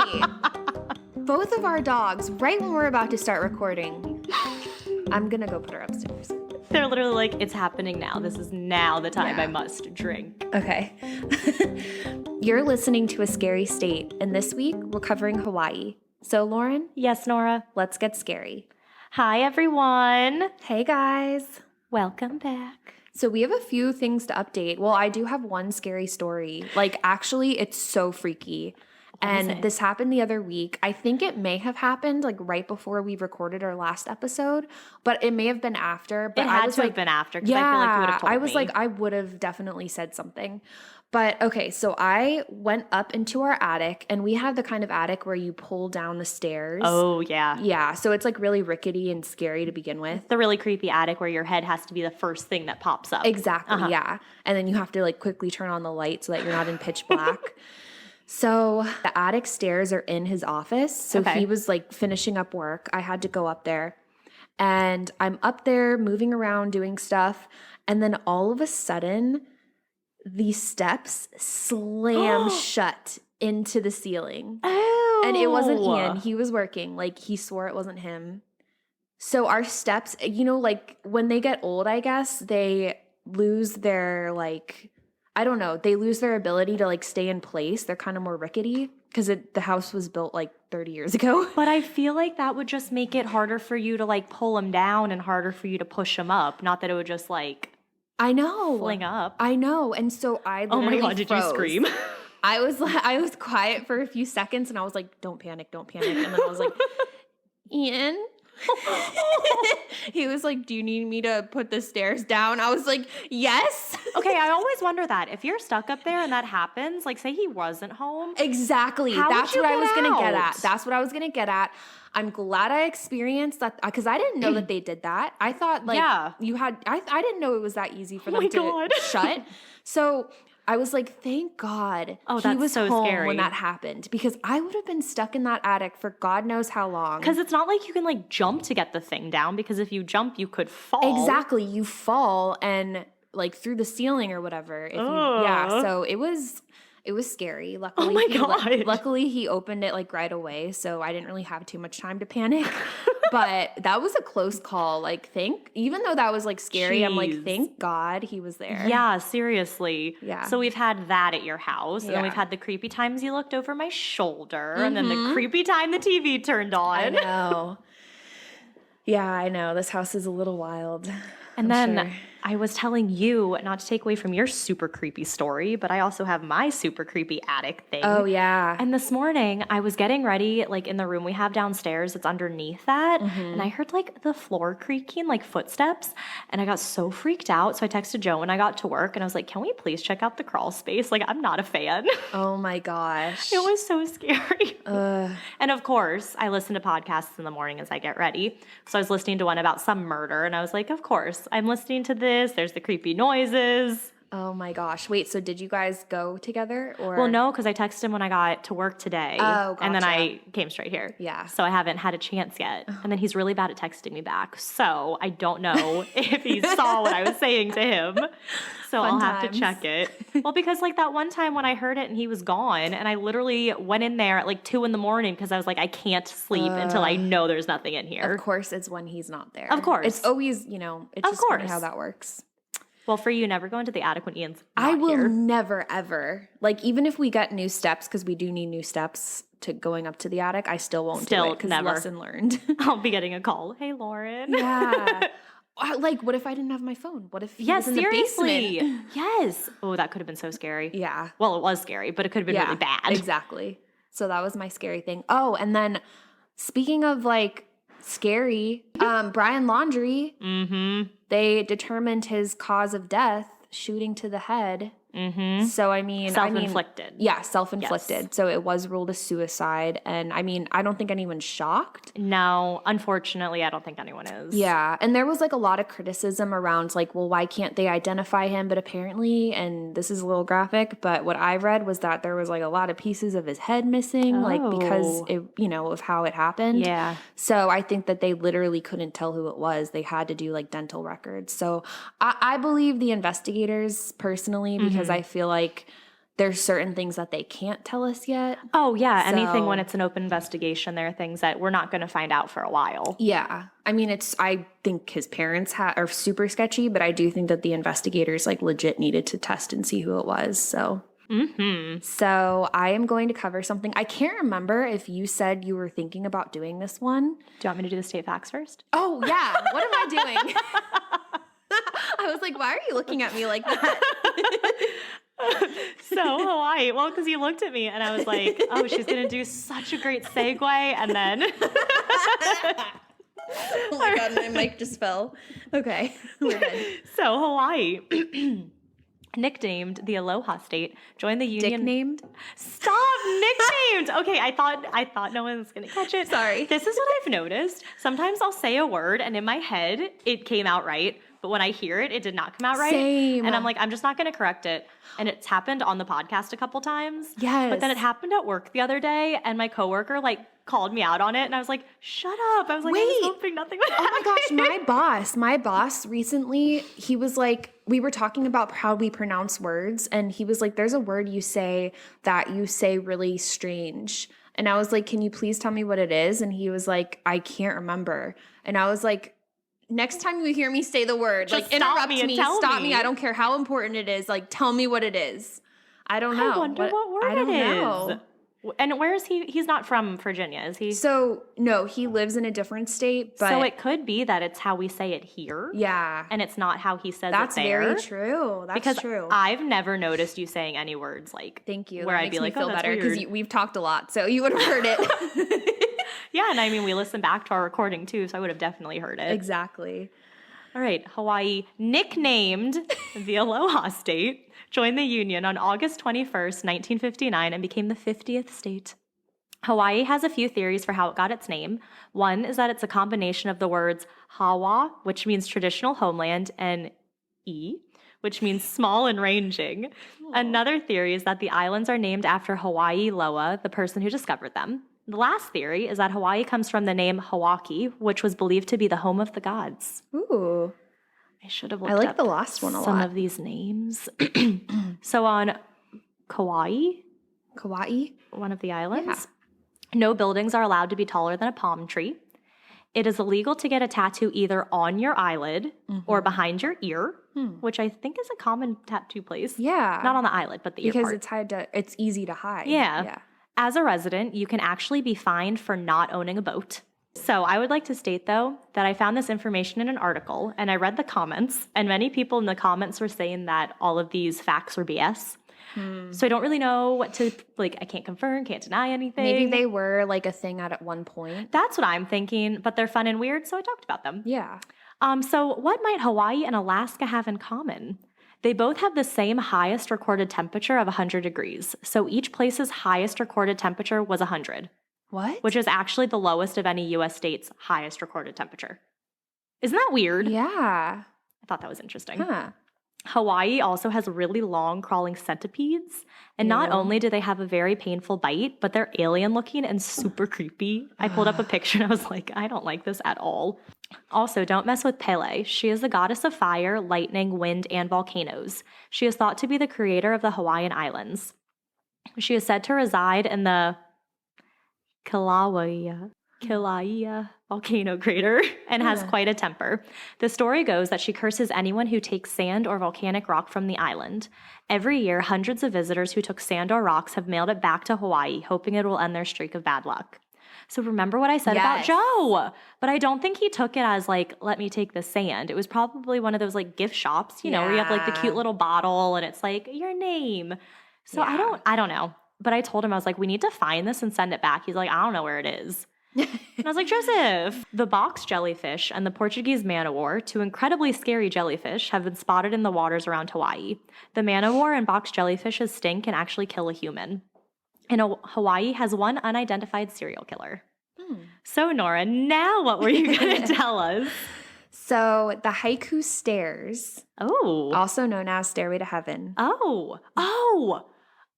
me. Both of our dogs, right when we're about to start recording. I'm going to go put her upstairs. They're literally like, it's happening now. This is now the time I must drink. Okay. You're listening to A Scary State, and this week we're covering Hawaii. So, Lauren? Yes, Nora? Let's get scary. Hi, everyone. Hey, guys. Welcome back. So we have a few things to update. Well, I do have one scary story. Like, actually, it's so freaky. And this happened the other week. I think it may have happened like right before we recorded our last episode, but it may have been after. But it had to have been after because I feel like you would have told me. I was like, I would have definitely said something. But okay, so I went up into our attic, and we have the kind of attic where you pull down the stairs. Oh, yeah. Yeah, so it's like really rickety and scary to begin with. The really creepy attic where your head has to be the first thing that pops up. Exactly, yeah. And then you have to like quickly turn on the light so that you're not in pitch black. So the attic stairs are in his office. So he was like finishing up work. I had to go up there. And I'm up there moving around doing stuff. And then all of a sudden, the steps slam shut into the ceiling. Oh. And it wasn't Ian. He was working. Like, he swore it wasn't him. So our steps, you know, like when they get old, I guess, they lose their like... I don't know. They lose their ability to like stay in place. They're kind of more rickety because the house was built like 30 years ago. But I feel like that would just make it harder for you to like pull them down and harder for you to push them up. Not that it would just like I know fling up. I know. And so I literally oh my God, did you scream? I was quiet for a few seconds and I was like, don't panic. And then I was like, Ian. He was like, do you need me to put the stairs down? I was like, yes. Okay, I always wonder that. If you're stuck up there and that happens, like say he wasn't home. Exactly. That's what I was going to get at. That's what I was going to get at. I'm glad I experienced that because I didn't know that they did that. I thought like you had, I didn't know it was that easy for them to shut. So I was like, thank God he was so home scary when that happened because I would have been stuck in that attic for God knows how long. Because it's not like you can like jump to get the thing down because if you jump, you could fall. Exactly. You fall and like through the ceiling or whatever. So it was scary. Luckily, oh my God. Luckily, he opened it like right away, so I didn't really have too much time to panic. But that was a close call. Like, even though that was like scary, I'm like, thank God he was there. Yeah, seriously. Yeah. So we've had that at your house, and then we've had the creepy times you looked over my shoulder, and then the creepy time the TV turned on. I know. Yeah, I know. This house is a little wild. And then I was telling you, not to take away from your super creepy story, but I also have my super creepy attic thing. Oh, yeah. And this morning, I was getting ready, like in the room we have downstairs, it's underneath that, and I heard like the floor creaking, like footsteps, and I got so freaked out. So I texted Joe when I got to work, and I was like, can we please check out the crawl space? Like, I'm not a fan. Oh, my gosh. It was so scary. And of course, I listen to podcasts in the morning as I get ready. So I was listening to one about some murder, and I was like, of course, I'm listening to this. There's the creepy noises. Oh my gosh. Wait, so did you guys go together or? Well, no, because I texted him when I got to work today. Oh, gotcha. And then I came straight here. Yeah. So I haven't had a chance yet. And then he's really bad at texting me back. So I don't know if he saw what I was saying to him. So I'll have to check it. Well, because like that one time when I heard it and he was gone, and I literally went in there at like 2 a.m. because I was like, I can't sleep until I know there's nothing in here. Of course, it's when he's not there. Of course. It's always, it's just funny how that works. Well, for you, never go into the attic when Ian's not I will here. never, ever. Like, even if we get new steps, because we do need new steps to going up to the attic, I still won't do it because lesson learned. I'll be getting a call. Hey, Lauren. Yeah. Like, what if I didn't have my phone? What if he was in the basement? Yes. Oh, that could have been so scary. Yeah. Well, it was scary, but it could have been really bad. Exactly. So that was my scary thing. Oh, and then speaking of like scary, Brian Laundrie, they determined his cause of death, shooting to the head. Mm-hmm. So, I mean... Self-inflicted. Yeah, self-inflicted. Yes. So it was ruled a suicide. And, I mean, I don't think anyone's shocked. No, unfortunately, I don't think anyone is. Yeah, and there was, like, a lot of criticism around, like, well, why can't they identify him? But apparently, and this is a little graphic, but what I read was that there was, like, a lot of pieces of his head missing, like, because, it, of how it happened. Yeah. So I think that they literally couldn't tell who it was. They had to do, like, dental records. So I believe the investigators, personally, because I feel like there's certain things that they can't tell us yet. Oh, yeah. Anything when it's an open investigation, there are things that we're not going to find out for a while. Yeah. I mean, I think his parents are super sketchy, but I do think that the investigators like legit needed to test and see who it was. So. So I am going to cover something. I can't remember if you said you were thinking about doing this one. Do you want me to do the state facts first? Oh, yeah. What am I doing? I was like, why are you looking at me like that? So Hawaii, well, because you looked at me and I was like, oh, she's going to do such a great segue. And then. Oh my God, my mic just fell. Okay, we're good. So Hawaii. Nicknamed the Aloha State, joined the Union. Nicknamed? Stop! Nicknamed! Okay, I thought no one was going to catch it. Sorry. This is what I've noticed. Sometimes I'll say a word, and in my head, it came out right. But when I hear it, it did not come out right. Same. And I'm like, I'm just not going to correct it. And it's happened on the podcast a couple times. Yes. But then it happened at work the other day, and my coworker, like, called me out on it. And I was like, shut up. I was like, I was hoping nothing would happen. Oh my gosh, my boss recently, he was like, we were talking about how we pronounce words. And he was like, there's a word you say that you say really strange. And I was like, can you please tell me what it is? And he was like, I can't remember. And I was like, next time you hear me say the word, just like interrupt me, stop me. I don't care how important it is. Like, tell me what it is. I don't know. I wonder what word I don't it is. know. And where is he? He's not from Virginia, is he? So, no, he lives in a different state. But so it could be that it's how we say it here. Yeah. And it's not how he says That's it there. very true. That's because true. I've never noticed you saying any words like. Thank you. Where that I'd be makes like, me feel better because we've talked a lot, so you would have heard it. Yeah, and I mean, we listened back to our recording too, so I would have definitely heard it. Exactly. All right, Hawaii, nicknamed the Aloha State, joined the Union on August 21st, 1959, and became the 50th state. Hawaii has a few theories for how it got its name. One is that it's a combination of the words Hawa, which means traditional homeland, and I, which means small and ranging. Aww. Another theory is that the islands are named after Hawaii Loa, the person who discovered them. The last theory is that Hawaii comes from the name Hawaii, which was believed to be the home of the gods. Ooh. I should have looked up the last one a lot. Some of these names. So on Kauai, one of the islands, no buildings are allowed to be taller than a palm tree. It is illegal to get a tattoo either on your eyelid or behind your ear, which I think is a common tattoo place. Yeah. Not on the eyelid, but the ear part. Because it's easy to hide. Yeah. As a resident, you can actually be fined for not owning a boat. So I would like to state, though, that I found this information in an article, and I read the comments, and many people in the comments were saying that all of these facts were BS. So I don't really know what to, like, I can't confirm, can't deny anything. Maybe they were, like, a thing at one point. That's what I'm thinking, but they're fun and weird, so I talked about them. Yeah. So what might Hawaii and Alaska have in common? They both have the same highest recorded temperature of 100 degrees. So each place's highest recorded temperature was 100. What? Which is actually the lowest of any U.S. state's highest recorded temperature. Isn't that weird? Yeah. I thought that was interesting. Huh. Hawaii also has really long crawling centipedes. And not only do they have a very painful bite, but they're alien looking and super creepy. I pulled up a picture and I was like, I don't like this at all. Also, don't mess with Pele. She is the goddess of fire, lightning, wind, and volcanoes. She is thought to be the creator of the Hawaiian Islands. She is said to reside in the Kilauea volcano crater and has quite a temper. The story goes that she curses anyone who takes sand or volcanic rock from the island. Every year, hundreds of visitors who took sand or rocks have mailed it back to Hawaii, hoping it will end their streak of bad luck. So remember what I said about Joe, but I don't think he took it as like, let me take the sand. It was probably one of those like gift shops, you know, where you have like the cute little bottle and it's like your name. So I don't know. But I told him, I was like, we need to find this and send it back. He's like, I don't know where it is. And I was like, Joseph, the box jellyfish and the Portuguese man-o-war, two incredibly scary jellyfish, have been spotted in the waters around Hawaii. The man-o-war and box jellyfish's sting can actually kill a human. And Hawaii has one unidentified serial killer. So, Nora, now what were you going to tell us? So, the Haiku Stairs, also known as Stairway to Heaven.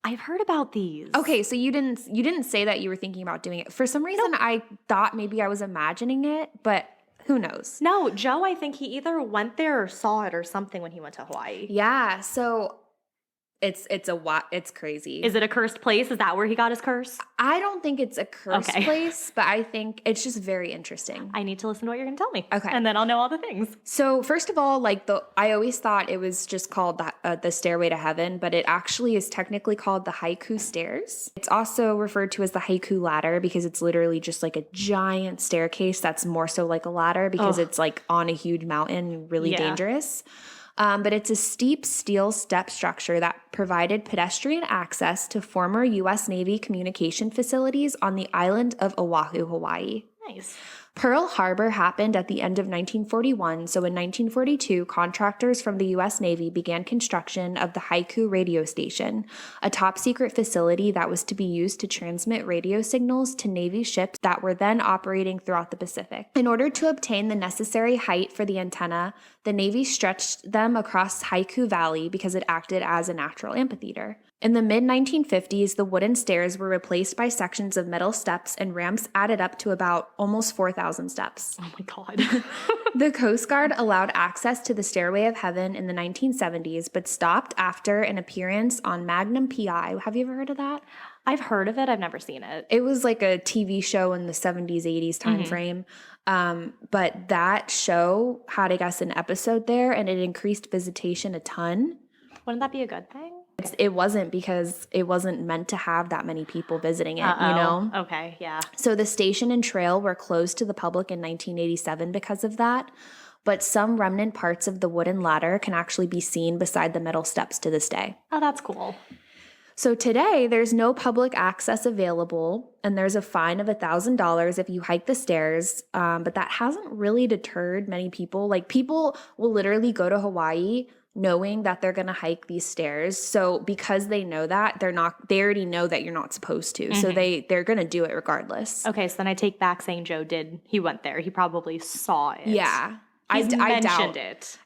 I've heard about these. Okay, so you didn't say that you were thinking about doing it. For some reason, I thought maybe I was imagining it, but who knows? No, Joe, I think he either went there or saw it or something when he went to Hawaii. Yeah, so It's crazy. Is it a cursed place? Is that where he got his curse? I don't think it's a cursed place, but I think it's just very interesting. I need to listen to what you're going to tell me. Okay. And then I'll know all the things. So first of all, I always thought it was just called the Stairway to Heaven, but it actually is technically called the Haiku Stairs. It's also referred to as the Haiku Ladder because it's literally just like a giant staircase that's more so like a ladder because it's like on a huge mountain, really dangerous. But it's a steep steel step structure that provided pedestrian access to former U.S. Navy communication facilities on the island of Oahu, Hawaii. Nice. Pearl Harbor happened at the end of 1941, so in 1942, contractors from the U.S. Navy began construction of the Haiku radio station, a top-secret facility that was to be used to transmit radio signals to Navy ships that were then operating throughout the Pacific. In order to obtain the necessary height for the antenna, the Navy stretched them across Haiku Valley because it acted as a natural amphitheater. In the mid-1950s, the wooden stairs were replaced by sections of metal steps and ramps added up to about almost 4,000 steps. Oh my God. The Coast Guard allowed access to the Stairway of Heaven in the 1970s, but stopped after an appearance on Magnum P.I. Have you ever heard of that? I've heard of it. I've never seen it. It was like a TV show in the 70s, 80s time frame. But that show had, I guess, an episode there, and it increased visitation a ton. Wouldn't that be a good thing? It wasn't because it wasn't meant to have that many people visiting it, you know? Okay, yeah. So the station and trail were closed to the public in 1987 because of that, but some remnant parts of the wooden ladder can actually be seen beside the metal steps to this day. Oh, that's cool. So today, there's no public access available, and there's a fine of $1,000 if you hike the stairs, but that hasn't really deterred many people. Like, people will literally go to Hawaii knowing that they're going to hike these stairs. So because they know that, they already know that you're not supposed to. So they're going to do it regardless. Okay, so then I take back saying he went there. He probably saw it. Yeah. I mentioned it.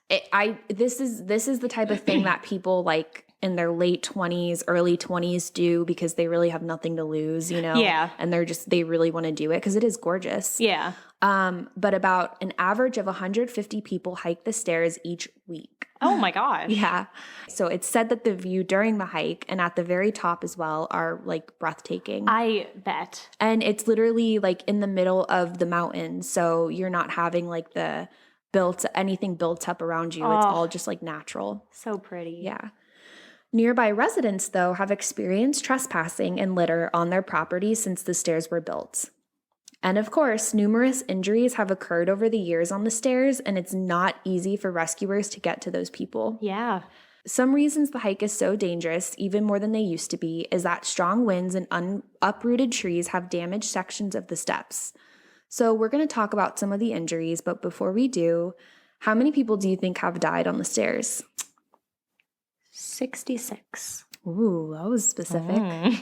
This is the type of thing that people like in their late 20s, early 20s do because they really have nothing to lose, you know? Yeah. And they really want to do it because it is gorgeous. Yeah. But about an average of 150 people hike the stairs each week. Oh my God. Yeah. So it's said that the view during the hike and at the very top as well are like breathtaking. I bet. And it's literally like in the middle of the mountains. So you're not having like anything built up around you. It's all just like natural. So pretty. Yeah. Nearby residents, though, have experienced trespassing and litter on their property since the stairs were built. And of course, numerous injuries have occurred over the years on the stairs, and it's not easy for rescuers to get to those people. Yeah. Some reasons the hike is so dangerous, even more than they used to be, is that strong winds and uprooted trees have damaged sections of the steps. So we're going to talk about some of the injuries, but before we do, how many people do you think have died on the stairs? 66. Ooh, that was specific.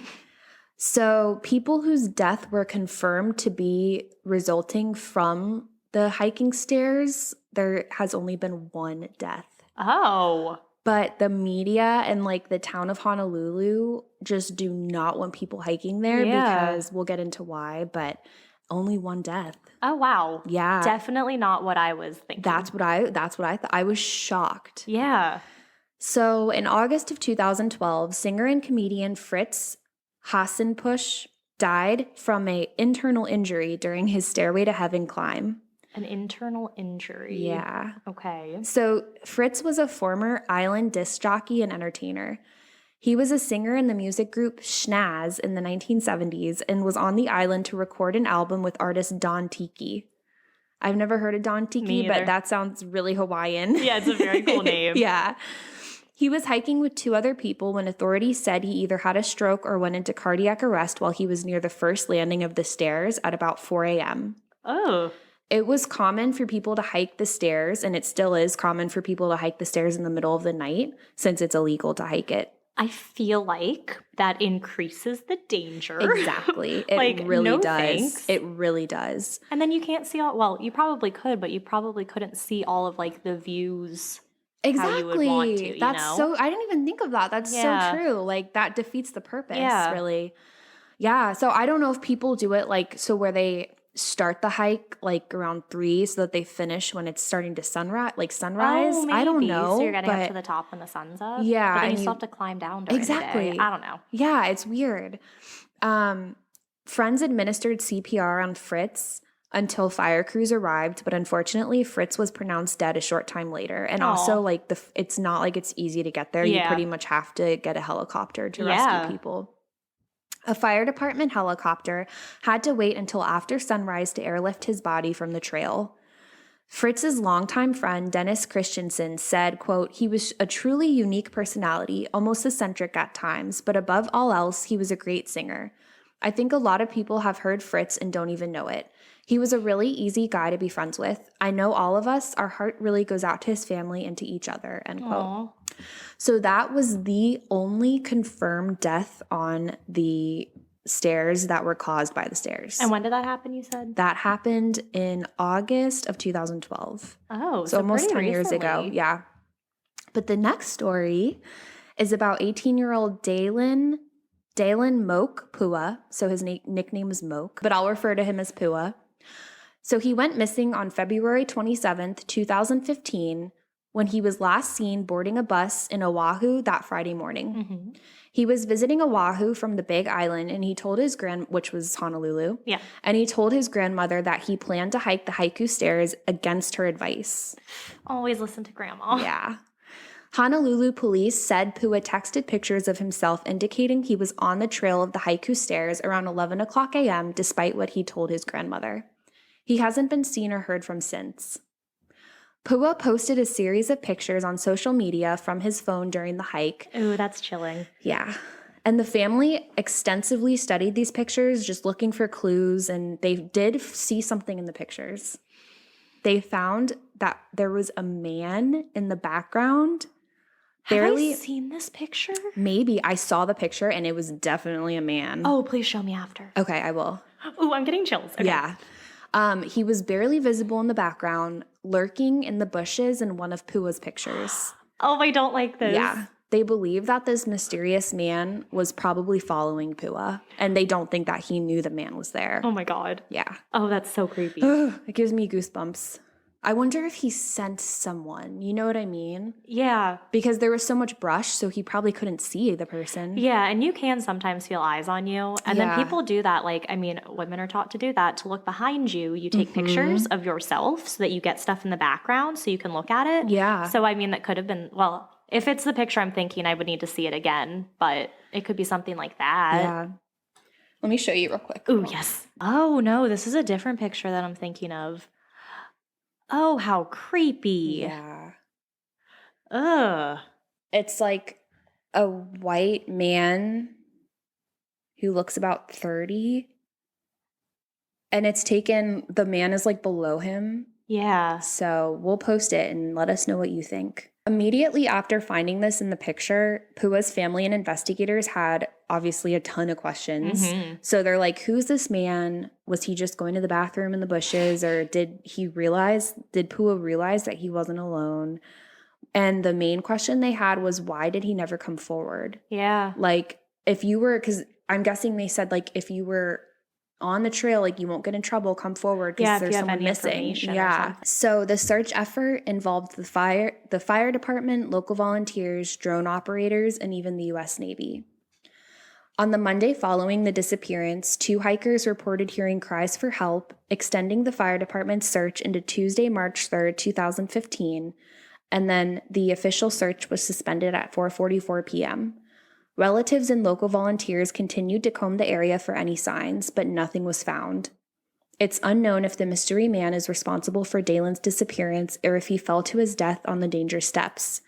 So people whose death were confirmed to be resulting from the hiking stairs, there has only been one death. Oh. But the media and like the town of Honolulu just do not want people hiking there because we'll get into why, but only one death. Oh, wow. Yeah. Definitely not what I was thinking. That's what I thought. I was shocked. Yeah. So in August of 2012, singer and comedian Fritz Hassenpusch died from an internal injury during his Stairway to Heaven climb. An internal injury. Yeah. Okay. So Fritz was a former island disc jockey and entertainer. He was a singer in the music group Schnaz in the 1970s and was on the island to record an album with artist Don Tiki. I've never heard of Don Tiki, but that sounds really Hawaiian. Yeah, it's a very cool name. Yeah. He was hiking with two other people when authorities said he either had a stroke or went into cardiac arrest while he was near the first landing of the stairs at about 4 a.m. Oh. It was common for people to hike the stairs, and it still is common for people to hike the stairs in the middle of the night since it's illegal to hike it. I feel like that increases the danger. Exactly. It really does. Thanks. It really does. And then you can't see you probably could, but you probably couldn't see all of like the views. Exactly. How you would want to, So I didn't even think of that. That's so true. Like that defeats the purpose, really. Yeah. So I don't know if people do it like so where they start the hike like around 3 so that they finish when it's starting to sunrise. Oh, maybe. I don't know. So you're getting up to the top when the sun's up? Yeah. But then you still have to climb down during the day. I don't know. Yeah, it's weird. Friends administered CPR on Fritz until fire crews arrived, but unfortunately Fritz was pronounced dead a short time later. And also like it's not like it's easy to get there. You pretty much have to get a helicopter to rescue people. A fire department helicopter had to wait until after sunrise to airlift his body from the trail. Fritz's longtime friend, Dennis Christensen, said, quote, "He was a truly unique personality, almost eccentric at times, but above all else, he was a great singer. I think a lot of people have heard Fritz and don't even know it. He was a really easy guy to be friends with. I know all of us, our heart really goes out to his family and to each other," end quote. Aww. So that was the only confirmed death on the stairs that were caused by the stairs. And when did that happen, you said? That happened in August of 2012. Oh, so almost 10 recently. years ago. Yeah. But the next story is about 18-year-old Daelin Moak Pua. So his nickname is Moak, but I'll refer to him as Pua. So he went missing on February 27th, 2015, when he was last seen boarding a bus in Oahu that Friday morning. Mm-hmm. He was visiting Oahu from the Big Island, and he told which was Honolulu. Yeah. And he told his grandmother that he planned to hike the Haiku Stairs against her advice. Always listen to grandma. Yeah. Honolulu police said Pua texted pictures of himself indicating he was on the trail of the Haiku Stairs around 11 o'clock a.m. despite what he told his grandmother. He hasn't been seen or heard from since. Pua posted a series of pictures on social media from his phone during the hike. Ooh, that's chilling. Yeah. And the family extensively studied these pictures, just looking for clues, and they did see something in the pictures. They found that there was a man in the background. Have I seen this picture? Maybe. I saw the picture, and it was definitely a man. Oh, please show me after. Okay, I will. Ooh, I'm getting chills. Okay. Yeah. He was barely visible in the background, lurking in the bushes in one of Pua's pictures. Oh, I don't like this. Yeah. They believe that this mysterious man was probably following Pua, and they don't think that he knew the man was there. Oh my God. Yeah. Oh, that's so creepy. It gives me goosebumps. I wonder if he sent someone. You know what I mean? Yeah. Because there was so much brush, so he probably couldn't see the person. Yeah, and you can sometimes feel eyes on you. And then people do that. Like, I mean, women are taught to do that, to look behind you. You take pictures of yourself so that you get stuff in the background so you can look at it. Yeah. So, I mean, that could have been, well, if it's the picture I'm thinking, I would need to see it again. But it could be something like that. Yeah. Let me show you real quick. Ooh, yes. Oh, no, this is a different picture that I'm thinking of. Oh, how creepy. Yeah. Ugh. It's like a white man who looks about 30. And it's taken, the man is like below him. Yeah. So we'll post it and let us know what you think. Immediately after finding this in the picture, Pua's family and investigators had obviously a ton of questions. Mm-hmm. So they're like, who's this man? Was he just going to the bathroom in the bushes? Or did Pua realize that he wasn't alone? And the main question they had was, why did he never come forward? Yeah. Like, if you were, because I'm guessing they said, like, if you were on the trail, like, you won't get in trouble, come forward because there's someone missing. Yeah. So the search effort involved the fire department, local volunteers, drone operators, and even the U.S. Navy. On the Monday following the disappearance, 2 hikers reported hearing cries for help, extending the fire department's search into Tuesday, March 3rd, 2015, and then the official search was suspended at 4:44 p.m. Relatives and local volunteers continued to comb the area for any signs, but nothing was found. It's unknown if the mystery man is responsible for Dalen's disappearance or if he fell to his death on the danger steps.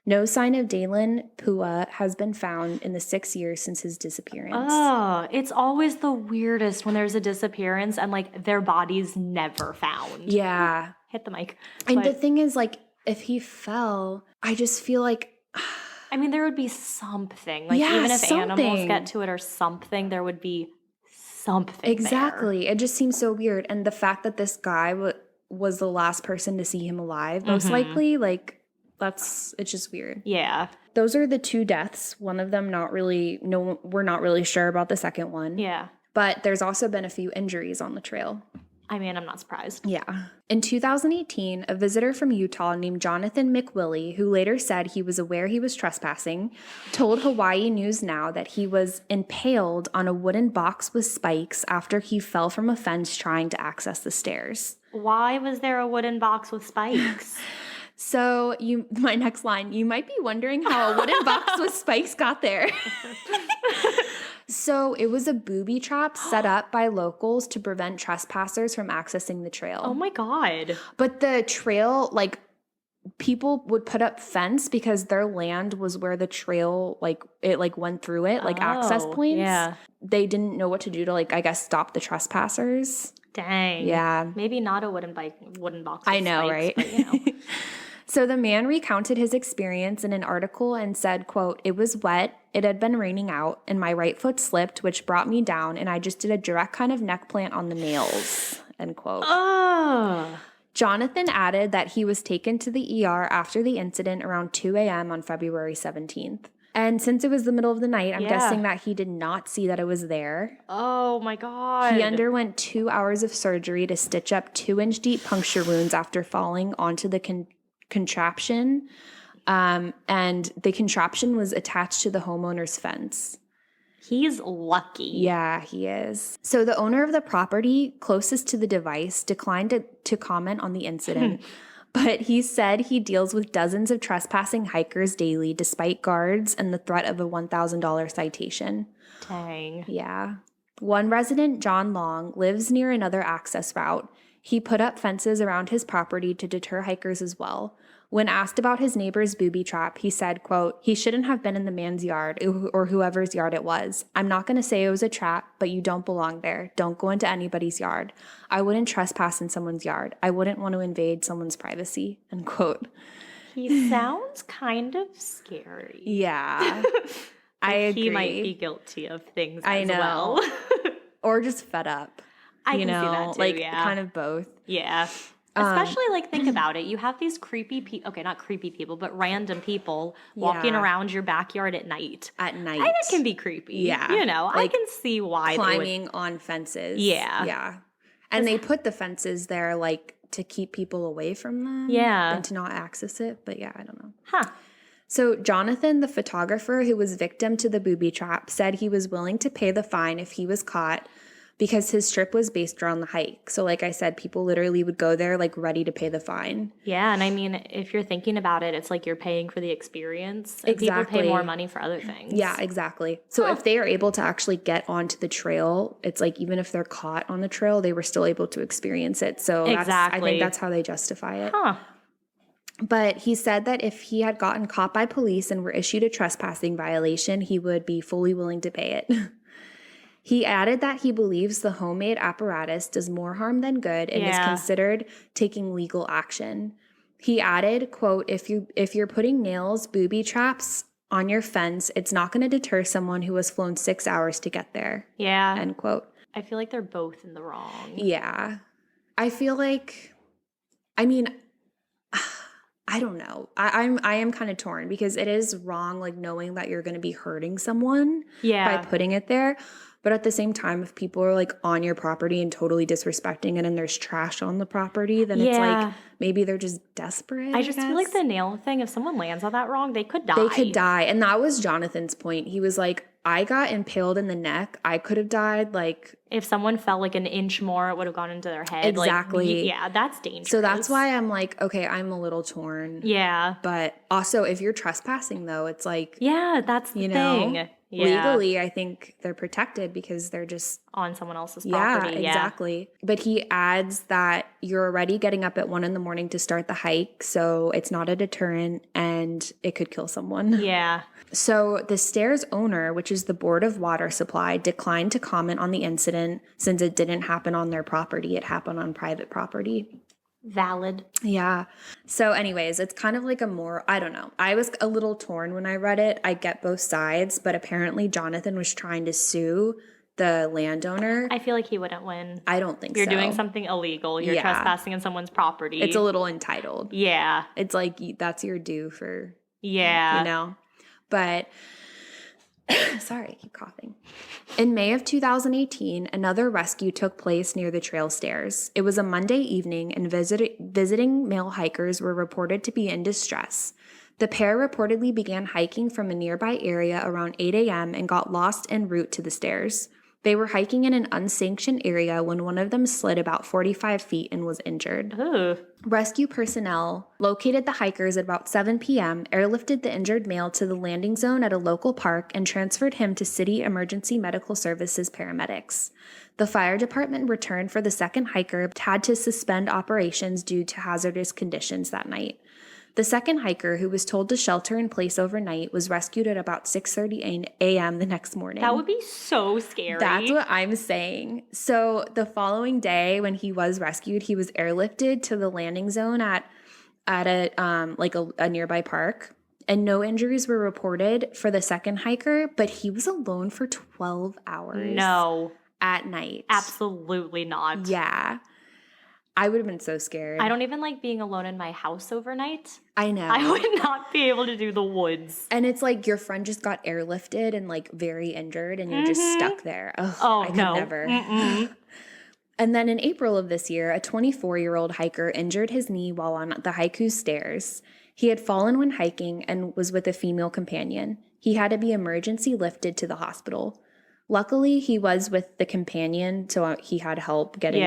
No sign of Daelin Pua has been found in the 6 years since his disappearance. Oh, it's always the weirdest when there's a disappearance and, like, their body's never found. Yeah. Hit the mic. And the thing is, like, if he fell, I just feel like... I mean, there would be something. Like, even if animals get to it or something, there would be something Exactly. there. It just seems so weird. And the fact that this guy was the last person to see him alive, most likely, like, it's just weird. Yeah. Those are the 2 deaths. One of them we're not really sure about the second one. Yeah. But there's also been a few injuries on the trail. I mean, I'm not surprised. Yeah. In 2018, a visitor from Utah named Jonathan McWillie, who later said he was aware he was trespassing, told Hawaii News Now that he was impaled on a wooden box with spikes after he fell from a fence trying to access the stairs. Why was there a wooden box with spikes? So my next line, you might be wondering how a wooden box with spikes got there. So it was a booby trap set up by locals to prevent trespassers from accessing the trail. Oh my God. But the trail, like, people would put up fence because their land was where the trail, like, it, like, went through it, like, access points. Yeah. They didn't know what to do to, like, I guess, stop the trespassers. Dang. Yeah. Maybe not a wooden box with I know, spikes, right? But, you know. So the man recounted his experience in an article and said, quote, "It was wet, it had been raining out, and my right foot slipped, which brought me down, and I just did a direct kind of neck plant on the nails," end quote. Oh. Jonathan added that he was taken to the ER after the incident around 2 a.m. on February 17th. And since it was the middle of the night, I'm guessing that he did not see that it was there. Oh my God. He underwent 2 hours of surgery to stitch up 2-inch deep puncture wounds after falling onto the contraption. And the contraption was attached to the homeowner's fence. He's lucky. Yeah, he is. So the owner of the property closest to the device declined to comment on the incident, but he said he deals with dozens of trespassing hikers daily despite guards and the threat of a $1,000 citation. Dang. Yeah. One resident, John Long, lives near another access route. He put up fences around his property to deter hikers as well. When asked about his neighbor's booby trap, he said, quote, "He shouldn't have been in the man's yard or whoever's yard it was. I'm not going to say it was a trap, but you don't belong there. Don't go into anybody's yard. I wouldn't trespass in someone's yard. I wouldn't want to invade someone's privacy," end quote. He sounds kind of scary. Yeah. I agree. He might be guilty of things as well. Or just fed up. I can see that too, like yeah. kind of both. Yeah. Especially, like, think about it. You have these creepy people, okay, not creepy people, but random people walking around your backyard at night. At night. And it can be creepy. Yeah. You know, like I can see why climbing on fences. Yeah. Yeah. And they put the fences there, like, to keep people away from them. Yeah. And to not access it. But yeah, I don't know. Huh. So Jonathan, the photographer who was victim to the booby trap, said he was willing to pay the fine if he was caught, because his trip was based around the hike. So like I said, people literally would go there like ready to pay the fine. Yeah, and I mean, if you're thinking about it, it's like you're paying for the experience. And exactly. People pay more money for other things. Yeah, exactly. So if they are able to actually get onto the trail, it's like even if they're caught on the trail, they were still able to experience it. So I think that's how they justify it. Huh. But he said that if he had gotten caught by police and were issued a trespassing violation, he would be fully willing to pay it. He added that he believes the homemade apparatus does more harm than good and is considered taking legal action. He added, quote, if you're putting nails, booby traps on your fence, it's not going to deter someone who has flown 6 hours to get there. Yeah. End quote. I feel like they're both in the wrong. Yeah. I feel like, I mean, I don't know. I am kind of torn because it is wrong, like knowing that you're going to be hurting someone by putting it there. But at the same time, if people are like on your property and totally disrespecting it and there's trash on the property, then it's like maybe they're just desperate. I just feel like the nail thing, if someone lands on that wrong, they could die. They could die. And that was Jonathan's point. He was like, I got impaled in the neck. I could have died. Like, if someone fell like an inch more, it would have gone into their head. Exactly. Like, that's dangerous. So that's why I'm like, okay, I'm a little torn. Yeah. But also, if you're trespassing, though, it's like, that's the thing. Legally, I think they're protected because they're just on someone else's property. Yeah, exactly. But he adds that you're already getting up at 1 a.m. to start the hike, so it's not a deterrent and it could kill someone. Yeah. So the stairs owner, which is the Board of Water Supply, declined to comment on the incident since it didn't happen on their property. It happened on private property. Valid. Yeah. So anyways, it's kind of like I don't know. I was a little torn when I read it. I get both sides, but apparently Jonathan was trying to sue the landowner. I feel like he wouldn't win. I don't think You're doing something illegal. You're trespassing on someone's property. It's a little entitled. Yeah. It's like that's your due for, you know. But Sorry, I keep coughing. In May of 2018, another rescue took place near the trail stairs. It was a Monday evening, and visiting male hikers were reported to be in distress. The pair reportedly began hiking from a nearby area around 8 a.m. and got lost en route to the stairs. They were hiking in an unsanctioned area when one of them slid about 45 feet and was injured. Ugh. Rescue personnel located the hikers at about 7 p.m., airlifted the injured male to the landing zone at a local park, and transferred him to City Emergency Medical Services paramedics. The fire department returned for the second hiker, but had to suspend operations due to hazardous conditions that night. The second hiker, who was told to shelter in place overnight, was rescued at about 6:30 a.m. the next morning. That would be so scary. That's what I'm saying. So the following day, when he was rescued, he was airlifted to the landing zone at a nearby park, and no injuries were reported for the second hiker. But he was alone for 12 hours. No, at night. Absolutely not. Yeah. I would have been so scared. I don't even like being alone in my house overnight. I know. I would not be able to do the woods. And it's like your friend just got airlifted and like very injured and you're just stuck there. Ugh, I could never. And then in April of this year, a 24-year-old hiker injured his knee while on the Haiku Stairs. He had fallen when hiking and was with a female companion. He had to be emergency lifted to the hospital. Luckily, he was with the companion, so he had help getting,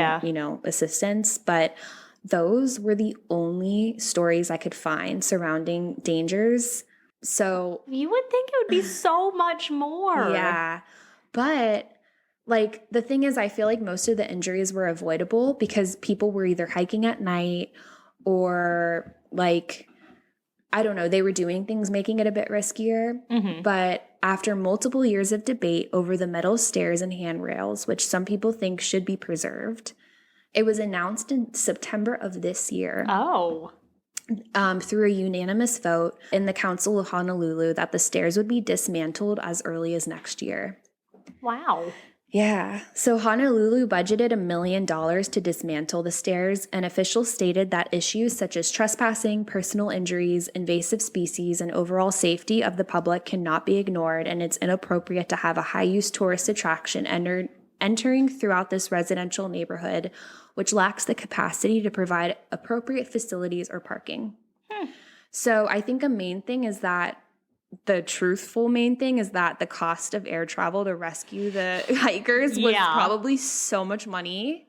assistance. But those were the only stories I could find surrounding dangers. So you would think it would be so much more. Yeah. But like the thing is, I feel like most of the injuries were avoidable because people were either hiking at night or like, I don't know, they were doing things making it a bit riskier. But after multiple years of debate over the metal stairs and handrails, which some people think should be preserved, it was announced in September of this year. Through a unanimous vote in the Council of Honolulu that the stairs would be dismantled as early as next year. Wow. Yeah. So Honolulu budgeted $1 million to dismantle the stairs, and officials stated that issues such as trespassing, personal injuries, invasive species, and overall safety of the public cannot be ignored, and it's inappropriate to have a high-use tourist attraction entering throughout this residential neighborhood, which lacks the capacity to provide appropriate facilities or parking. So I think a main thing is that the truthful main thing is that the cost of air travel to rescue the hikers was probably so much money.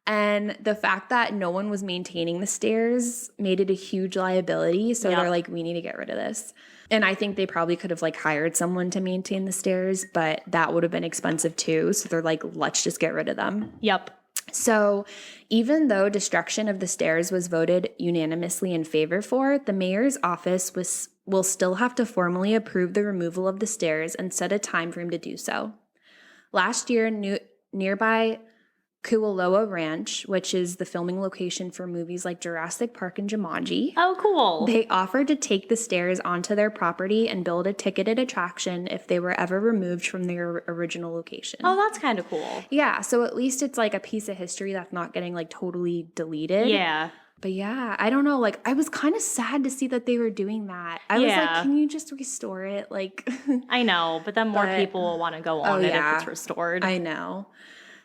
And the fact that no one was maintaining the stairs made it a huge liability. So they're like, we need to get rid of this. And I think they probably could have like hired someone to maintain the stairs, but that would have been expensive too. So they're like, let's just get rid of them. So even though destruction of the stairs was voted unanimously in favor for, the mayor's office will still have to formally approve the removal of the stairs and set a time frame to do so. Last year, nearby Kualoa Ranch, which is the filming location for movies like Jurassic Park and Jumanji. Oh, cool. They offered to take the stairs onto their property and build a ticketed attraction if they were ever removed from their original location. Oh, that's kind of cool. Yeah, so at least it's like a piece of history that's not getting like totally deleted. Yeah. But yeah, I don't know. Like, I was kind of sad to see that they were doing that. I was like, can you just restore it? Like, I know, but then more people will want to go on it if it's restored. I know.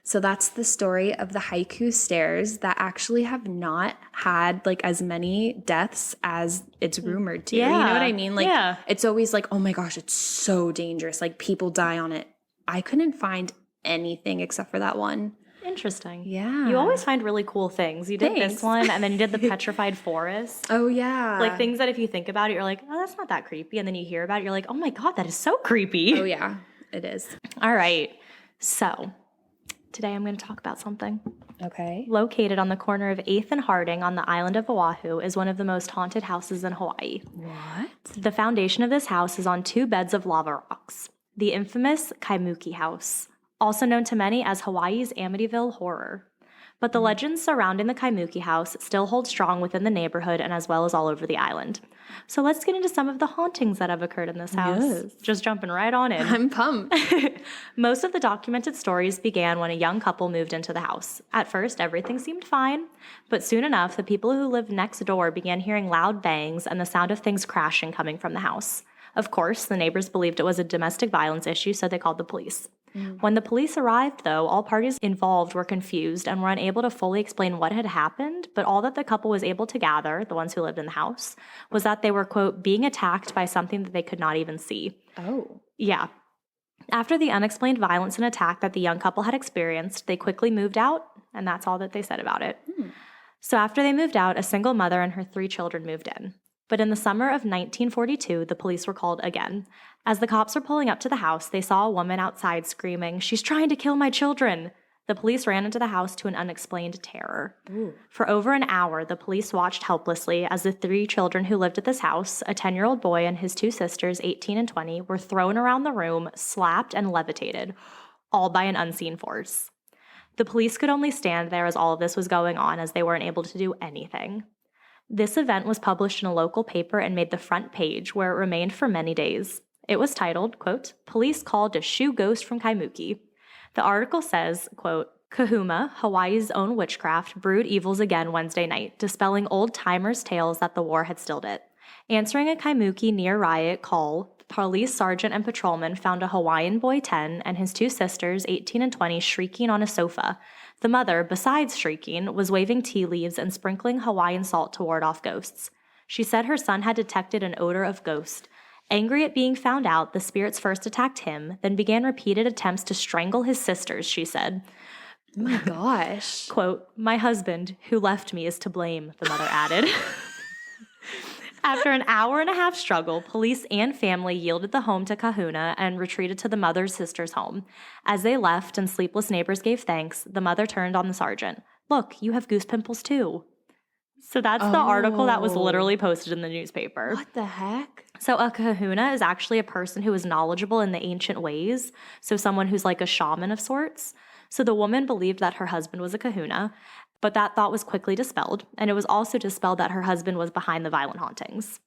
So that's the story of the Haiku Stairs that actually have not had like as many deaths as it's rumored to. Yeah. You know what I mean? Like, it's always like, oh my gosh, it's so dangerous. Like, people die on it. I couldn't find anything except for that one. Interesting. Yeah. You always find really cool things. You did this one, and then you did the petrified forest. Oh, yeah. Like things that if you think about it, you're like, oh, that's not that creepy. And then you hear about it, you're like, oh my God, that is so creepy. Oh, yeah, it is. All right. So today I'm going to talk about something. Okay. Located on the corner of 8th and Harding on the island of Oahu is one of the most haunted houses in Hawaii. What? The foundation of this house is on 2 beds of lava rocks. The infamous Kaimuki House, also known to many as Hawaii's Amityville Horror. But the legends surrounding the Kaimuki House still hold strong within the neighborhood and as well as all over the island. So let's get into some of the hauntings that have occurred in this house. Yes. Just jumping right on in. I'm pumped. Most of the documented stories began when a young couple moved into the house. At first, everything seemed fine, but soon enough, the people who lived next door began hearing loud bangs and the sound of things crashing coming from the house. Of course, the neighbors believed it was a domestic violence issue, so they called the police. When the police arrived, though, all parties involved were confused and were unable to fully explain what had happened, but all that the couple was able to gather, the ones who lived in the house, was that they were, quote, being attacked by something that they could not even see. Oh. Yeah. After the unexplained violence and attack that the young couple had experienced, they quickly moved out, and that's all that they said about it. So after they moved out, a single mother and her 3 children moved in. But in the summer of 1942, the police were called again. As the cops were pulling up to the house, they saw a woman outside screaming, "She's trying to kill my children!" The police ran into the house to an unexplained terror. Ooh. For over an hour, the police watched helplessly as the 3 children who lived at this house, a 10-year-old boy and his 2 sisters, 18 and 20, were thrown around the room, slapped, and levitated, all by an unseen force. The police could only stand there as all of this was going on, as they weren't able to do anything. This event was published in a local paper and made the front page, where it remained for many days. It was titled, quote, "Police Called to Shoo Ghost from Kaimuki." The article says, quote, "Kahuma, Hawaii's own witchcraft, brewed evils again Wednesday night, dispelling old-timers' tales that the war had stilled it. Answering a Kaimuki near riot call, police sergeant and patrolman found a Hawaiian boy 10 and his 2 sisters, 18 and 20, shrieking on a sofa. The mother, besides shrieking, was waving tea leaves and sprinkling Hawaiian salt to ward off ghosts. She said her son had detected an odor of ghost. Angry at being found out, the spirits first attacked him, then began repeated attempts to strangle his sisters, she said. Oh my gosh. Quote, "My husband, who left me, is to blame," the mother added. After an hour-and-a-half struggle, police and family yielded the home to Kahuna and retreated to the mother's sister's home. As they left and sleepless neighbors gave thanks, the mother turned on the sergeant. "Look, you have goose pimples too." So that's the article that was literally posted in the newspaper. What the heck? So a kahuna is actually a person who is knowledgeable in the ancient ways, so someone who's like a shaman of sorts. So the woman believed that her husband was a kahuna, but that thought was quickly dispelled, and it was also dispelled that her husband was behind the violent hauntings.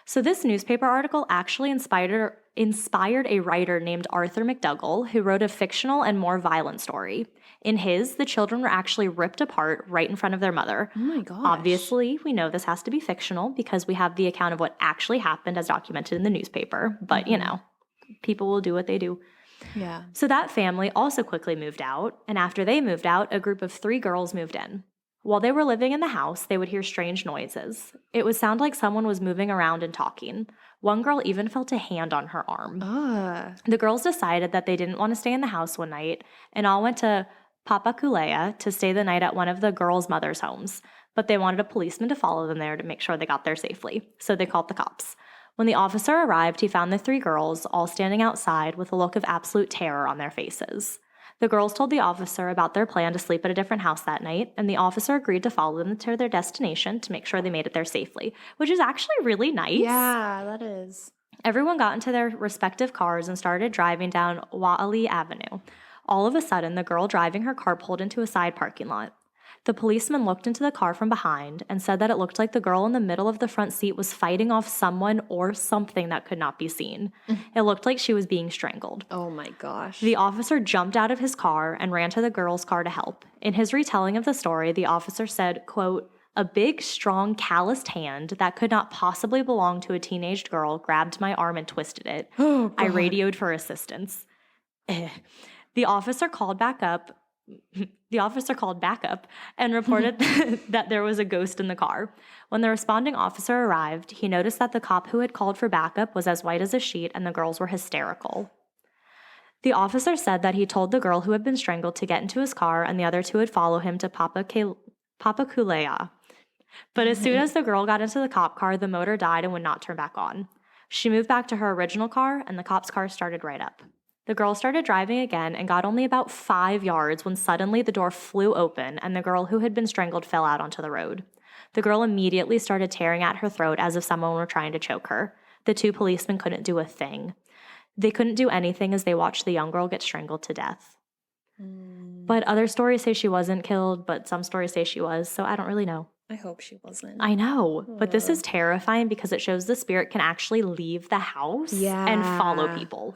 So this newspaper article actually inspired a writer named Arthur McDougall, who wrote a fictional and more violent story. In his, the children were actually ripped apart right in front of their mother. Oh my gosh. Obviously, we know this has to be fictional because we have the account of what actually happened as documented in the newspaper, but you know, people will do what they do. Yeah. So that family also quickly moved out, and after they moved out, a group of 3 girls moved in. While they were living in the house, they would hear strange noises. It would sound like someone was moving around and talking. One girl even felt a hand on her arm. The girls decided that they didn't want to stay in the house one night, and all went to Papakulea to stay the night at one of the girls' mothers' homes. But they wanted a policeman to follow them there to make sure they got there safely, so they called the cops. When the officer arrived, he found the 3 girls all standing outside with a look of absolute terror on their faces. The girls told the officer about their plan to sleep at a different house that night, and the officer agreed to follow them to their destination to make sure they made it there safely, which is actually really nice. Yeah, that is. Everyone got into their respective cars and started driving down Wa'ali Avenue. All of a sudden, the girl driving her car pulled into a side parking lot. The policeman looked into the car from behind and said that it looked like the girl in the middle of the front seat was fighting off someone or something that could not be seen. It looked like she was being strangled. Oh my gosh. The officer jumped out of his car and ran to the girl's car to help. In his retelling of the story, the officer said, quote, "A big, strong, calloused hand that could not possibly belong to a teenaged girl grabbed my arm and twisted it. Oh, God. I radioed for assistance." The officer called back up and reported that there was a ghost in the car. When the responding officer arrived, he noticed that the cop who had called for backup was as white as a sheet and the girls were hysterical. The officer said that he told the girl who had been strangled to get into his car and the other 2 would follow him to Papakulea. But as soon as the girl got into the cop car, the motor died and would not turn back on. She moved back to her original car and the cop's car started right up. The girl started driving again and got only about 5 yards when suddenly the door flew open and the girl who had been strangled fell out onto the road. The girl immediately started tearing at her throat as if someone were trying to choke her. The 2 policemen couldn't do a thing. They couldn't do anything as they watched the young girl get strangled to death. But other stories say she wasn't killed, but some stories say she was, so I don't really know. I hope she wasn't. I know, but this is terrifying because it shows the spirit can actually leave the house and follow people.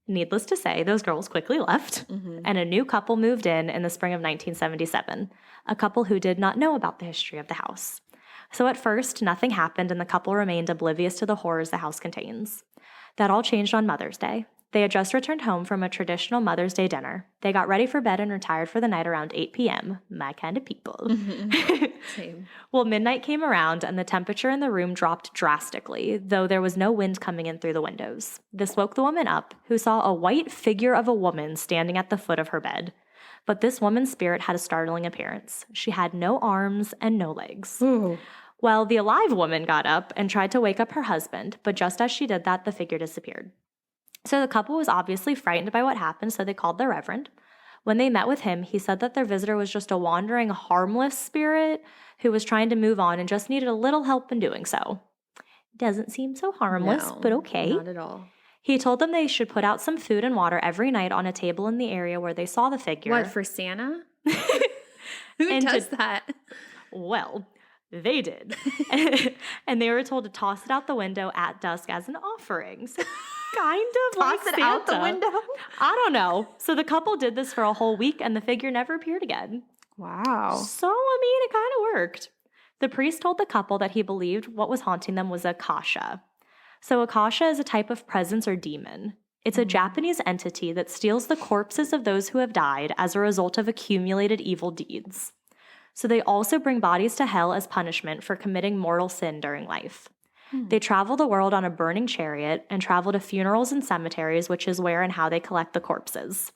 Needless to say, those girls quickly left, and a new couple moved in the spring of 1977, a couple who did not know about the history of the house. So at first, nothing happened and the couple remained oblivious to the horrors the house contains. That all changed on Mother's Day. They had just returned home from a traditional Mother's Day dinner. They got ready for bed and retired for the night around 8 p.m. My kind of people. Same. Well, midnight came around and the temperature in the room dropped drastically, though there was no wind coming in through the windows. This woke the woman up, who saw a white figure of a woman standing at the foot of her bed. But this woman's spirit had a startling appearance. She had no arms and no legs. Ooh. Well, the alive woman got up and tried to wake up her husband, but just as she did that, the figure disappeared. So the couple was obviously frightened by what happened, so they called their reverend. When they met with him, he said that their visitor was just a wandering, harmless spirit who was trying to move on and just needed a little help in doing so. Doesn't seem so harmless, but okay. Not at all. He told them they should put out some food and water every night on a table in the area where they saw the figure. What, for Santa? Who does that? Well, they did. And they were told to toss it out the window at dusk as an offering. So kind of toss like it Santa. out the window? I don't know. So the couple did this for a whole week and the figure never appeared again. Wow. So, I mean, it kind of worked. The priest told the couple that he believed what was haunting them was akasha. So akasha is a type of presence or demon. It's a Japanese entity that steals the corpses of those who have died as a result of accumulated evil deeds. So they also bring bodies to hell as punishment for committing mortal sin during life. They travel the world on a burning chariot and travel to funerals and cemeteries, which is where and how they collect the corpses.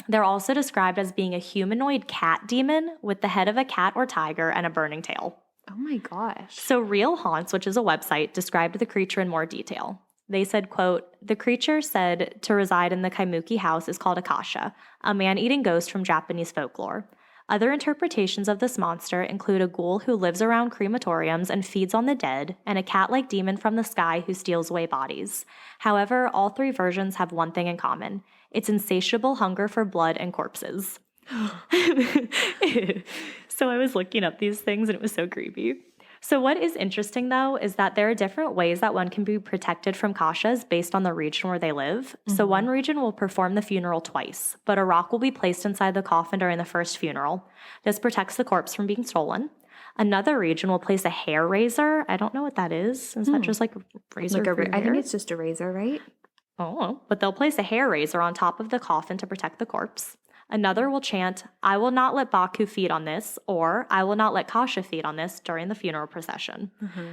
They're also described as being a humanoid cat demon with the head of a cat or tiger and a burning tail. Oh my gosh. So Real Haunts, which is a website, described the creature in more detail. They said, quote, "The creature said to reside in the Kaimuki House is called Akasha, a man-eating ghost from Japanese folklore. Other interpretations of this monster include a ghoul who lives around crematoriums and feeds on the dead, and a cat-like demon from the sky who steals away bodies. However, all three versions have one thing in common: its insatiable hunger for blood and corpses." So I was looking up these things and it was so creepy. So what is interesting, though, is that there are different ways that one can be protected from kashas based on the region where they live. So one region will perform the funeral twice, but a rock will be placed inside the coffin during the first funeral. This protects the corpse from being stolen. Another region will place a hair razor. I don't know what that is. Is that just like a razor for your I think hair? it's just a razor, right? Oh, but they'll place a hair razor on top of the coffin to protect the corpse. Another will chant, "I will not let Baku feed on this," or "I will not let Kasha feed on this" during the funeral procession.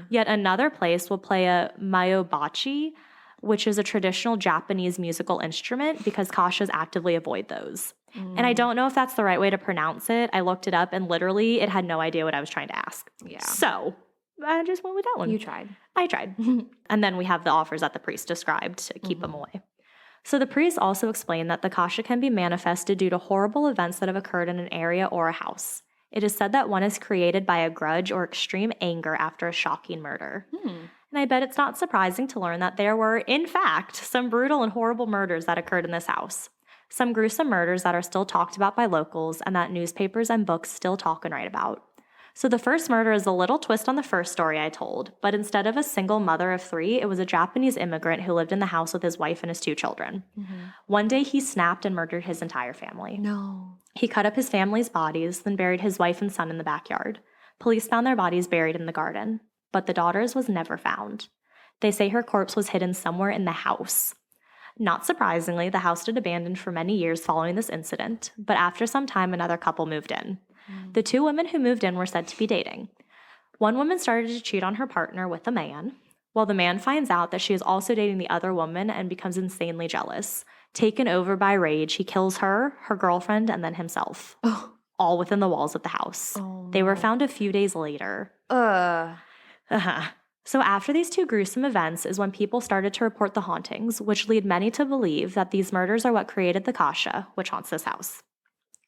Yet another place will play a mayobachi, which is a traditional Japanese musical instrument, because Kashas actively avoid those. And I don't know if that's the right way to pronounce it. I looked it up and literally it had no idea what I was trying to ask. Yeah. So I just went with that one. You tried. I tried. And then we have the offers that the priest described to keep them away. So the priest also explained that the kasha can be manifested due to horrible events that have occurred in an area or a house. It is said that one is created by a grudge or extreme anger after a shocking murder. And I bet it's not surprising to learn that there were, in fact, some brutal and horrible murders that occurred in this house. Some gruesome murders that are still talked about by locals and that newspapers and books still talk and write about. So the first murder is a little twist on the first story I told, but instead of a single mother of 3, it was a Japanese immigrant who lived in the house with his wife and his 2 children. One day he snapped and murdered his entire family. No. He cut up his family's bodies, then buried his wife and son in the backyard. Police found their bodies buried in the garden, but the daughter's was never found. They say her corpse was hidden somewhere in the house. Not surprisingly, the house stood abandoned for many years following this incident, but after some time, another couple moved in. The 2 women who moved in were said to be dating. One woman started to cheat on her partner with a man, while the man finds out that she is also dating the other woman and becomes insanely jealous. Taken over by rage, he kills her, her girlfriend, and then himself. All within the walls of the house. They were found a few days later. So after these 2 gruesome events is when people started to report the hauntings, which lead many to believe that these murders are what created the kasha, which haunts this house.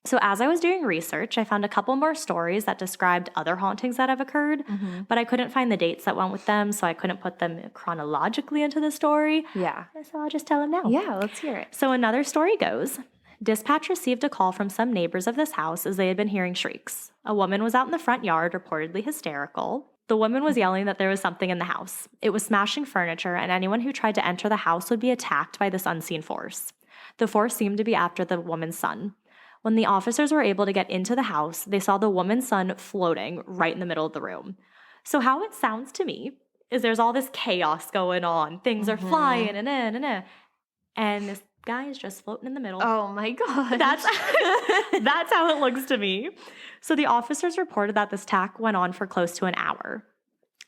So as I was doing research, I found a couple more stories that described other hauntings that have occurred, but I couldn't find the dates that went with them, so I couldn't put them chronologically into the story. Yeah. So I'll just tell them now. Yeah, let's hear it. So another story goes, dispatch received a call from some neighbors of this house as they had been hearing shrieks. A woman was out in the front yard, reportedly hysterical. The woman was yelling that there was something in the house. It was smashing furniture, and anyone who tried to enter the house would be attacked by this unseen force. The force seemed to be after the woman's son. When the officers were able to get into the house, they saw the woman's son floating right in the middle of the room. So how it sounds to me is there's all this chaos going on. Things are flying and this guy is just floating in the middle. Oh my God. That's how it looks to me. So the officers reported that this attack went on for close to an hour.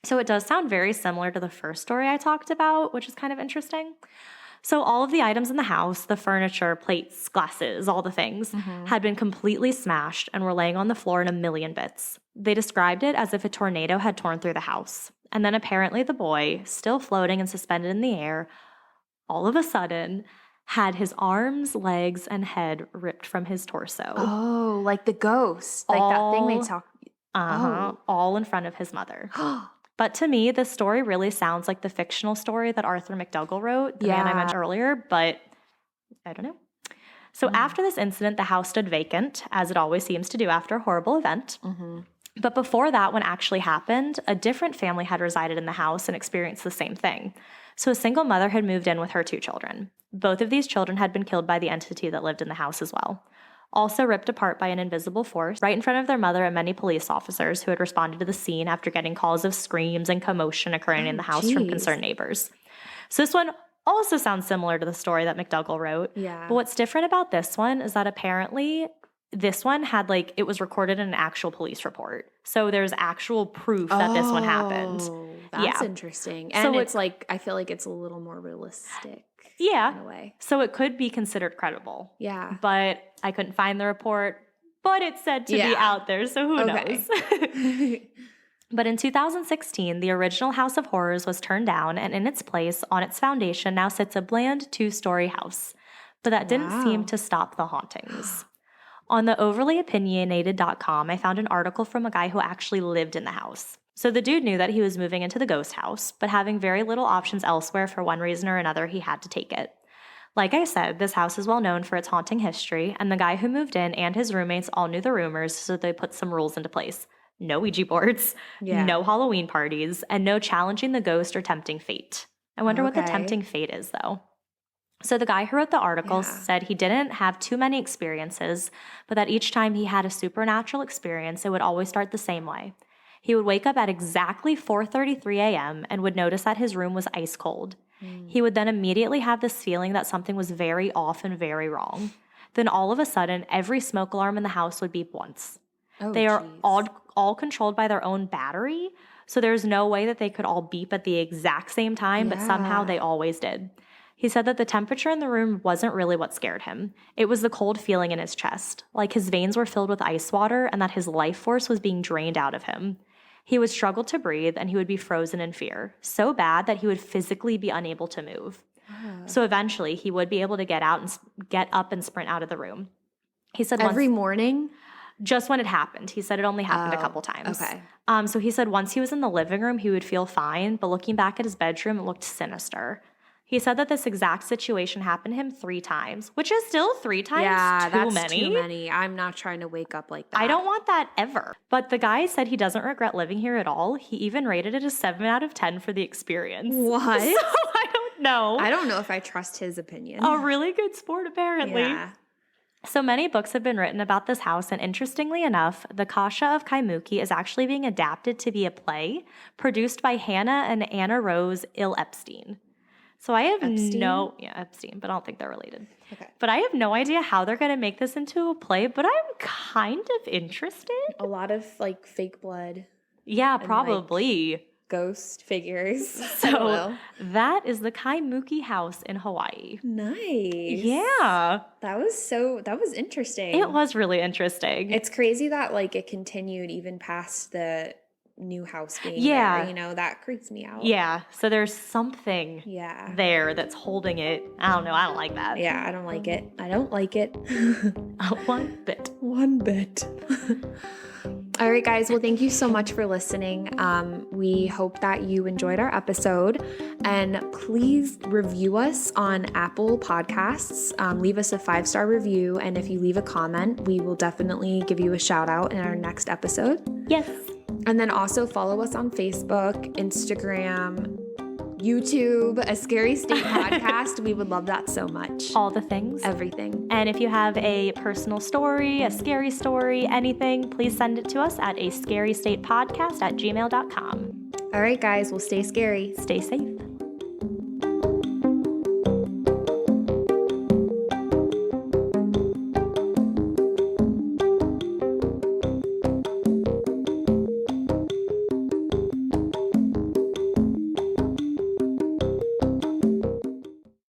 So it does sound very similar to the first story I talked about, which is kind of interesting. So all of the items in the house, the furniture, plates, glasses, all the things, had been completely smashed and were laying on the floor in a million bits. They described it as if a tornado had torn through the house. And then apparently the boy, still floating and suspended in the air, all of a sudden had his arms, legs, and head ripped from his torso. Oh, like the ghost. Like that thing they talk. All in front of his mother. But to me, this story really sounds like the fictional story that Arthur McDougall wrote, the man I mentioned earlier, but I don't know. So after this incident, the house stood vacant, as it always seems to do after a horrible event. But before that one actually happened, a different family had resided in the house and experienced the same thing. So a single mother had moved in with her 2 children. Both of these children had been killed by the entity that lived in the house as well. Also ripped apart by an invisible force right in front of their mother and many police officers who had responded to the scene after getting calls of screams and commotion occurring in the house from concerned neighbors. So this one also sounds similar to the story that McDougall wrote. Yeah. But what's different about this one is that apparently this one had it was recorded in an actual police report. So there's actual proof that this one happened. That's interesting. And so it's I feel like it's a little more realistic. Yeah. In a way. So it could be considered credible. Yeah. But I couldn't find the report, but it's said to be out there, so who knows? But in 2016, the original House of Horrors was turned down, and in its place, on its foundation, now sits a bland 2-story house. But that didn't seem to stop the hauntings. On the overlyopinionated.com, I found an article from a guy who actually lived in the house. So the dude knew that he was moving into the ghost house, but having very little options elsewhere for one reason or another, he had to take it. Like I said, this house is well known for its haunting history, and the guy who moved in and his roommates all knew the rumors, so they put some rules into place. No Ouija boards, no Halloween parties, and no challenging the ghost or tempting fate. I wonder what the tempting fate is, though. So the guy who wrote the article said he didn't have too many experiences, but that each time he had a supernatural experience, it would always start the same way. He would wake up at exactly 4:33 a.m. and would notice that his room was ice cold. He would then immediately have this feeling that something was very off and very wrong. Then all of a sudden, every smoke alarm in the house would beep once. They are all controlled by their own battery, so there's no way that they could all beep at the exact same time, but somehow they always did. He said that the temperature in the room wasn't really what scared him. It was the cold feeling in his chest, like his veins were filled with ice water and that his life force was being drained out of him. He would struggle to breathe and he would be frozen in fear, so bad that he would physically be unable to move. So eventually he would be able to get up and sprint out of the room. He said every morning? Just when it happened. He said it only happened a couple times. So he said once he was in the living room, he would feel fine, but looking back at his bedroom, it looked sinister. He said that this exact situation happened to him 3 times, which is still 3 times too many. I'm not trying to wake up like that. I don't want that ever. But the guy said he doesn't regret living here at all. He even rated it a 7 out of 10 for the experience. What? So I don't know. I don't know if I trust his opinion. A really good sport, apparently. Yeah. So many books have been written about this house, and interestingly enough, The Kasha of Kaimuki is actually being adapted to be a play produced by Hannah and Anna Rose Epstein. So I have Epstein, but I don't think they're related. Okay. But I have no idea how they're going to make this into a play, but I'm kind of interested. A lot of fake blood. Yeah, probably. Ghost figures. So that is the Kaimuki House in Hawaii. Nice. Yeah. That was interesting. It was really interesting. It's crazy that it continued even past the new house being there, that creeps me out. Yeah, so there's something there that's holding it. I don't know, I don't like that. Yeah, I don't like it. One bit. All right, guys. Well, thank you so much for listening. We hope that you enjoyed our episode. And please review us on Apple Podcasts. Leave us a 5-star review. And if you leave a comment, we will definitely give you a shout out in our next episode. Yes. And then also follow us on Facebook, Instagram, YouTube, a Scary State podcast. We would love that so much. All the things. Everything. And if you have a personal story, a scary story, anything, please send it to us at ascarystatepodcast@gmail.com. All right, guys, we'll stay scary. Stay safe.